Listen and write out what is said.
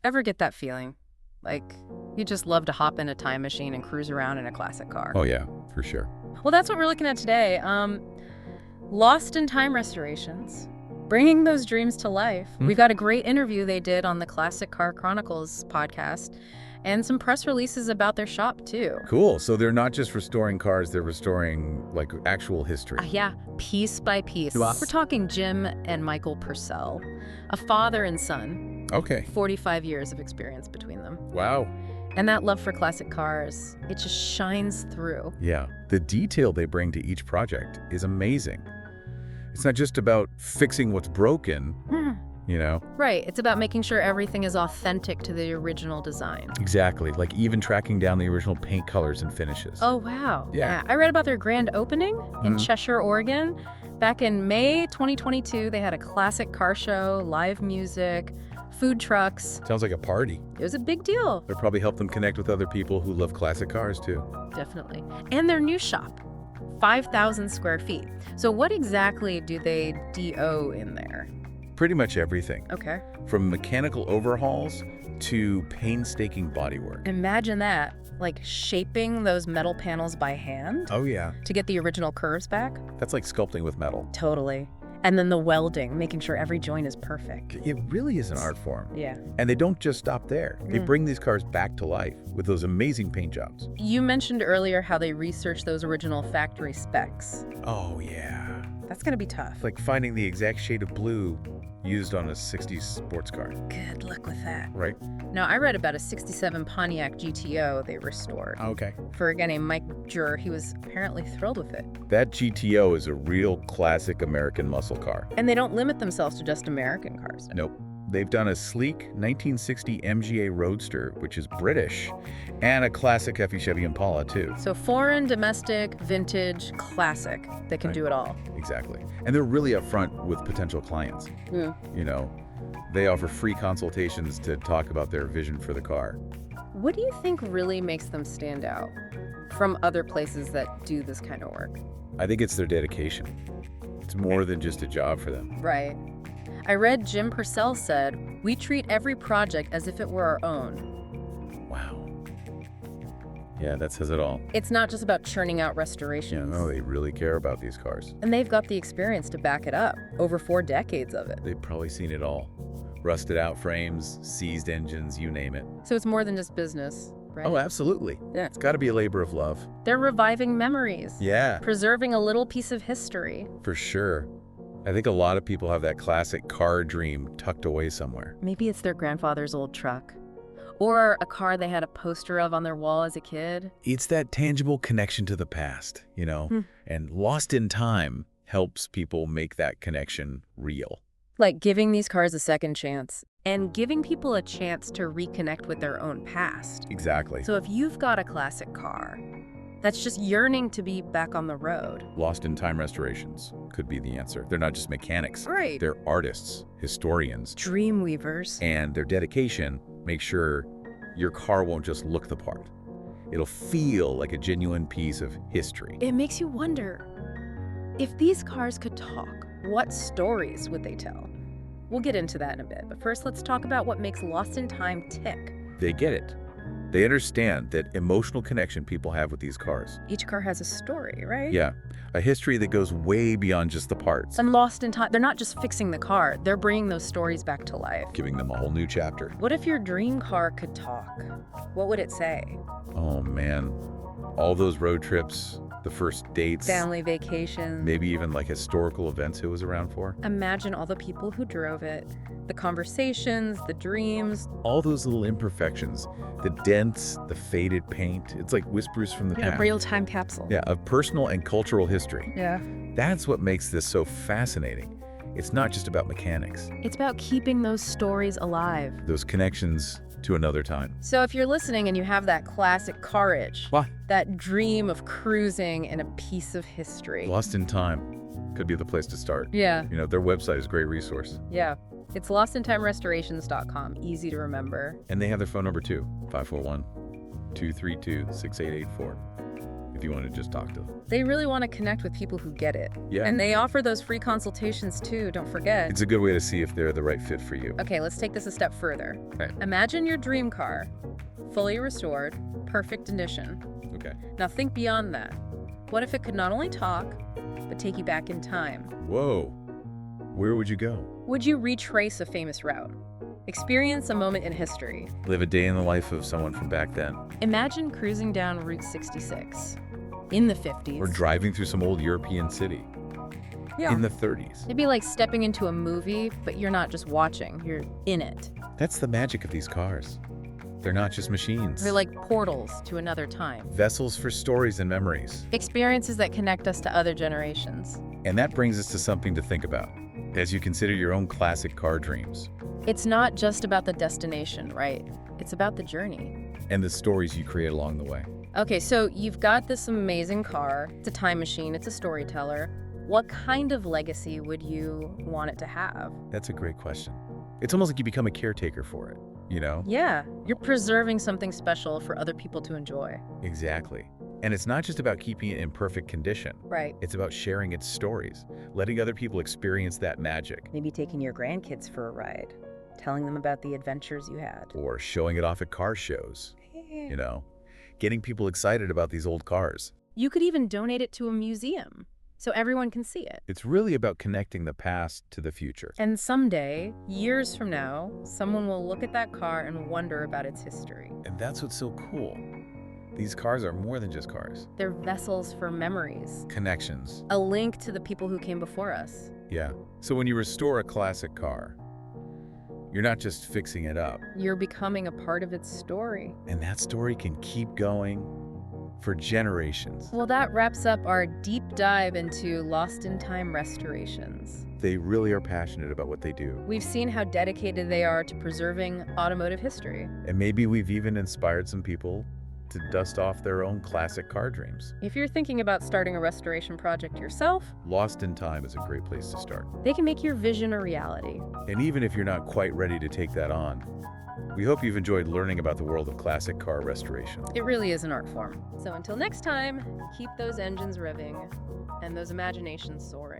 Ever get that feeling? Like, you just love to hop in a time machine and cruise around in a classic car. Oh, yeah, for sure. Well, that's what we're looking at today. Lost in Time Restorations. Bringing those dreams to life. We've got a great interview they did on the Classic Car Chronicles podcast and some press releases about their shop, too. Cool. So they're not just restoring cars, they're restoring, like, actual history. Yeah, piece by piece. Wow. We're talking Jim and Michael Purcell, a father and son, Okay. 45 years of experience between them. Wow. And that love for classic cars, it just shines through. Yeah. The detail they bring to each project is amazing. It's not just about fixing what's broken, you know? Right, it's about making sure everything is authentic to the original design. Exactly. Like even tracking down the original paint colors and finishes. Oh, wow. Yeah. I read about their grand opening in Cheshire, Oregon. Back in May 2022, they had a classic car show, live music, food trucks. Sounds like a party. It was a big deal. It probably helped them connect with other people who love classic cars too. Definitely. And their new shop, 5,000 square feet. So what exactly do they DO in there? Pretty much everything. Okay. From mechanical overhauls to painstaking bodywork. Imagine that, like shaping those metal panels by hand Oh yeah. to get the original curves back. That's like sculpting with metal. Totally. And then the welding, making sure every joint is perfect. It really is an art form. Yeah. And they don't just stop there. They bring these cars back to life with those amazing paint jobs. You mentioned earlier how they researched those original factory specs. Oh yeah. That's gonna be tough. It's like finding the exact shade of blue used on a 60s sports car, Good luck with that. right? Now, I read about a 67 Pontiac GTO they restored. Okay. For a guy named Mike Jur, he was apparently thrilled with it. That GTO is a real classic American muscle car. And they don't limit themselves to just American cars. Nope. They've done a sleek 1960 MGA Roadster, which is British, and a classic Effie Chevy Impala, too. So foreign, domestic, vintage, classic. They can Right. do it all. Exactly. And they're really upfront with potential clients. Hmm. You know, they offer free consultations to talk about their vision for the car. What do you think really makes them stand out from other places that do this kind of work? I think it's their dedication. It's more than just a job for them. Right. I read Jim Purcell said, "We treat every project as if it were our own." Wow. Yeah, that says it all. It's not just about churning out Yeah, restorations. no, they really care about these cars. And they've got the experience to back it up. Over 4 decades of it. They've probably seen it all. Rusted out frames, seized engines, you name it. So it's more than just business, right? Oh, absolutely. Yeah. It's got to be a labor of love. They're reviving memories. Yeah, Preserving a little piece of history. for sure. I think a lot of people have that classic car dream tucked away somewhere. Maybe it's their grandfather's old truck. Or a car they had a poster of on their wall as a kid. It's that tangible connection to the past, you know? And Lost in Time helps people make that connection real. Like giving these cars a second chance. And giving people a chance to reconnect with their own past. Exactly. So if you've got a classic car that's just yearning to be back on the road. Lost in Time restorations could be the answer. They're not just mechanics. Right. They're artists, historians, Dream weavers. and their dedication makes sure your car won't just look the part. It'll feel like a genuine piece of history. It makes you wonder, if these cars could talk, what stories would they tell? We'll get into that in a bit, but first let's talk about what makes Lost in Time tick. They get it. They understand that emotional connection people have with these cars. Each car has a story, right? Yeah, a history that goes way beyond just the parts, And Lost in Time, they're not just fixing the car, they're bringing those stories back to life. giving them a whole new chapter. What if your dream car could talk? What would it say? Oh man, all those road trips, the first dates, Family vacations. maybe even like historical events it was around for. Imagine all the people who drove it, the conversations, the dreams. All those little imperfections, the dents, the faded paint, it's like whispers from the In a past. real-time capsule. Yeah, of personal and cultural history. Yeah. That's what makes this so fascinating. It's not just about mechanics, It's about keeping those stories alive. those connections to another time. So if you're listening and you have that classic car itch, What? that dream of cruising in a piece of history. Lost in Time could be the place to start. Yeah, You know, their website is a great resource. yeah. It's lostintimerestorations.com. Easy to remember. And they have their phone number too, 541-232-6884. if you want to just talk to them. They really want to connect with people who get it. Yeah. And they offer those free consultations too, don't forget. It's a good way to see if they're the right fit for you. Okay, let's take this a step further. Okay. Imagine your dream car, fully restored, perfect condition. Okay. Now think beyond that. What if it could not only talk, but take you back in time? Whoa. Where would you go? Would you retrace a famous route? Experience a moment in history? Live a day in the life of someone from back then. Imagine cruising down Route 66 in the 50s. Or driving through some old European city Yeah. in the 30s. It'd be like stepping into a movie, but you're not just watching, you're in it. That's the magic of these cars. They're not just machines. They're like portals to another time. Vessels for stories and memories. Experiences that connect us to other generations. And that brings us to something to think about as you consider your own classic car dreams It's not just about the destination, right? It's about the journey. and the stories you create along the way. Okay, so you've got this amazing car. It's a time machine, it's a storyteller. What kind of legacy would you want it to have? That's a great question. It's almost like you become a caretaker for it, you know? Yeah, you're preserving something special for other people to enjoy. Exactly. And it's not just about keeping it in perfect condition. Right. It's about sharing its stories, letting other people experience that magic, Maybe taking your grandkids for a ride, telling them about the adventures you had. or showing it off at car shows, you know? Getting people excited about these old cars. You could even donate it to a museum so everyone can see it. It's really about connecting the past to the future. And someday, years from now, someone will look at that car and wonder about its history. And that's what's so cool. These cars are more than just cars. They're vessels for memories, Connections. a link to the people who came before us. Yeah. So when you restore a classic car, you're not just fixing it up. You're becoming a part of its story. And that story can keep going for generations. Well, that wraps up our deep dive into Lost in Time restorations. They really are passionate about what they do. We've seen how dedicated they are to preserving automotive history. And maybe we've even inspired some people to dust off their own classic car dreams. If you're thinking about starting a restoration project yourself, Lost in Time is a great place to start. they can make your vision a reality. And even if you're not quite ready to take that on, we hope you've enjoyed learning about the world of classic car restoration. It really is an art form. So until next time, keep those engines revving and those imaginations soaring.